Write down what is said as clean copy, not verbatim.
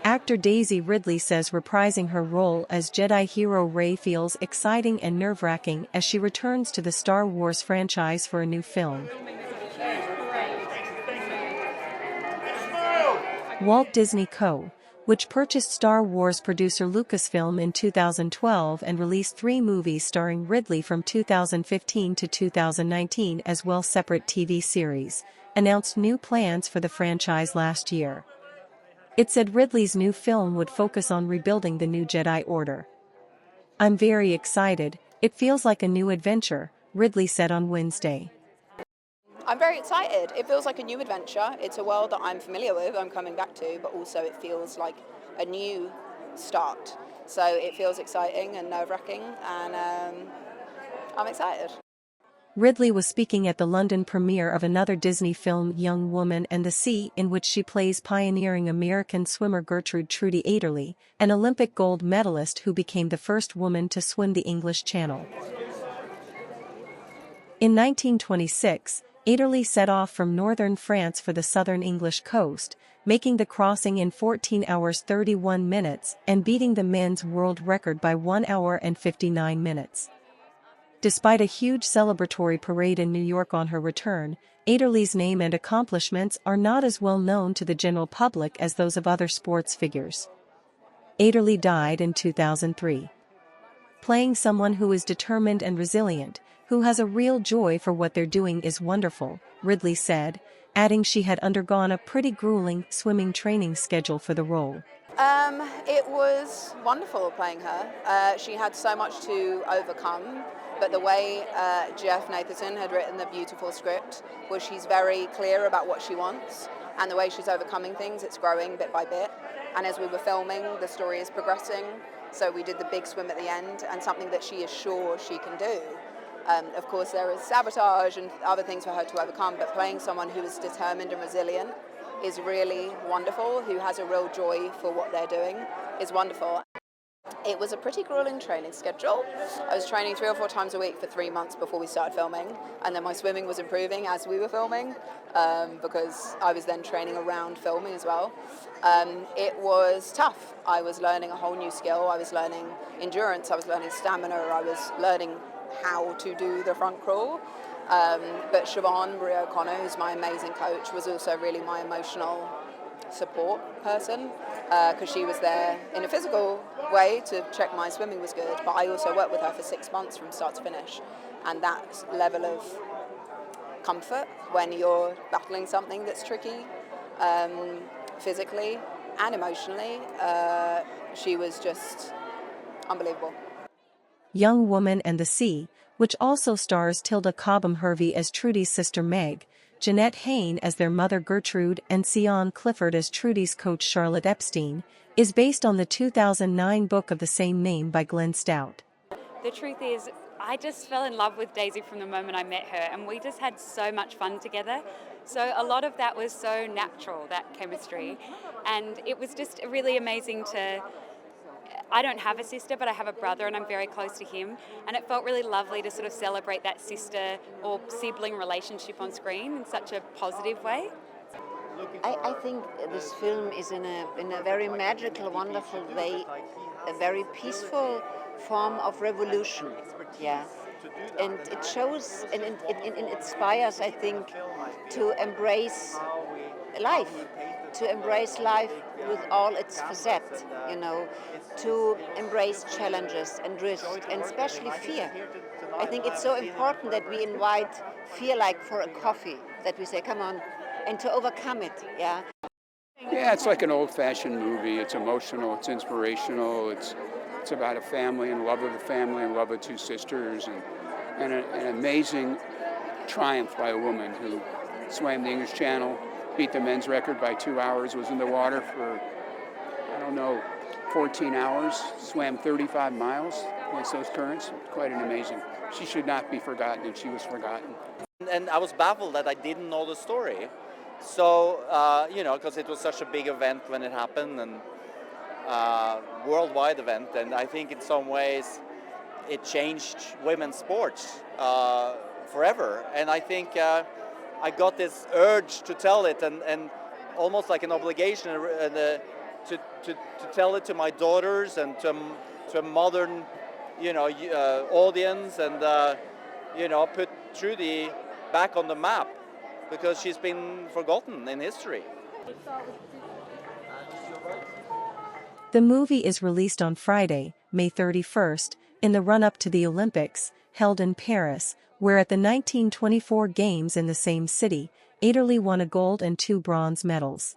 Actor Daisy Ridley says reprising her role as Jedi hero Rey feels exciting and nerve-wracking as she returns to the Star Wars franchise for a new film. Walt Disney Co., which purchased Star Wars producer Lucasfilm in 2012 and released 3 movies starring Ridley from 2015 to 2019 as well as separate TV series, announced new plans for the franchise last year. It said Ridley's new film would focus on rebuilding the new Jedi Order. "I'm very excited, it feels like a new adventure," Ridley said on Wednesday. I'm very excited. It feels like a new adventure. It's a world that I'm familiar with, I'm coming back to, but also it feels like a new start. So it feels exciting and nerve-wracking, and I'm excited. Ridley was speaking at the London premiere of another Disney film, Young Woman and the Sea, in which she plays pioneering American swimmer Gertrude Trudy Ederle, an Olympic gold medalist who became the first woman to swim the English Channel. In 1926, Ederle set off from northern France for the southern English coast, making the crossing in 14 hours 31 minutes and beating the men's world record by 1 hour and 59 minutes. Despite a huge celebratory parade in New York on her return, Ederle's name and accomplishments are not as well known to the general public as those of other sports figures. Ederle died in 2003. "Playing someone who is determined and resilient, who has a real joy for what they're doing is wonderful," Ridley said, adding she had undergone a pretty grueling swimming training schedule for the role. It was wonderful playing her. She had so much to overcome, but the way Jeff Nathanson had written the beautiful script was she's very clear about what she wants, and the way she's overcoming things, it's growing bit by bit. And as we were filming, the story is progressing, so we did the big swim at the end, and something that she is sure she can do. Of course, there is sabotage and other things for her to overcome, but playing someone who is determined and resilient is really wonderful, who has a real joy for what they're doing, is wonderful. It was a pretty grueling training schedule. I was training 3 or 4 times a week for 3 months before we started filming, and then my swimming was improving as we were filming, because I was then training around filming as well. It was tough. I was learning a whole new skill. I was learning endurance, I was learning stamina, I was learning how to do the front crawl. But SIOBHAN-MARIE, who's my amazing coach, was also really my emotional support person, because she was there in a physical way to check my swimming was good, but I also worked with her for 6 months from start to finish, and that level of comfort when you're battling something that's tricky, physically and emotionally, she was just unbelievable. Young Woman and the Sea, which also stars Tilda COBHAM-HERVEY as Trudy's sister Meg, Jeanette Hayne as their mother Gertrude, and Sian Clifford as Trudy's coach Charlotte Epstein, is based on the 2009 book of the same name by Glenn Stout. The truth is, I just fell in love with Daisy from the moment I met her, and we just had so much fun together. So a lot of that was so natural, that chemistry, and it was just really amazing to... I don't have a sister, but I have a brother, and I'm very close to him, and it felt really lovely to sort of celebrate that sister or sibling relationship on screen in such a positive way. I think this film is in a very magical, wonderful way, a very peaceful form of revolution, yeah. And it shows and it inspires, I think, to embrace life with all its facets, you know, to embrace challenges and risk, and especially fear. I think it's so important that we invite fear like for a coffee, that we say, come on, and to overcome it, yeah. Yeah, it's like an old-fashioned movie. It's emotional, it's inspirational, it's about a family and love of the family and love of 2 sisters, and an amazing triumph by a woman who swam the English Channel, beat the men's record by 2 hours, was in the water for, 14 hours, swam 35 miles against those currents. Quite an amazing. She should not be forgotten, and she was forgotten. And I was baffled that I didn't know the story. So, because it was such a big event when it happened, and worldwide event, and I think in some ways it changed women's sports forever. And I think I got this urge to tell it, and almost like an obligation to tell it to my daughters and to a modern, audience, and put Trudy back on the map, because she's been forgotten in history. The movie is released on Friday, May 31st, in the run-up to the Olympics, held in Paris, where at the 1924 Games in the same city, Ederle won a gold and 2 bronze medals.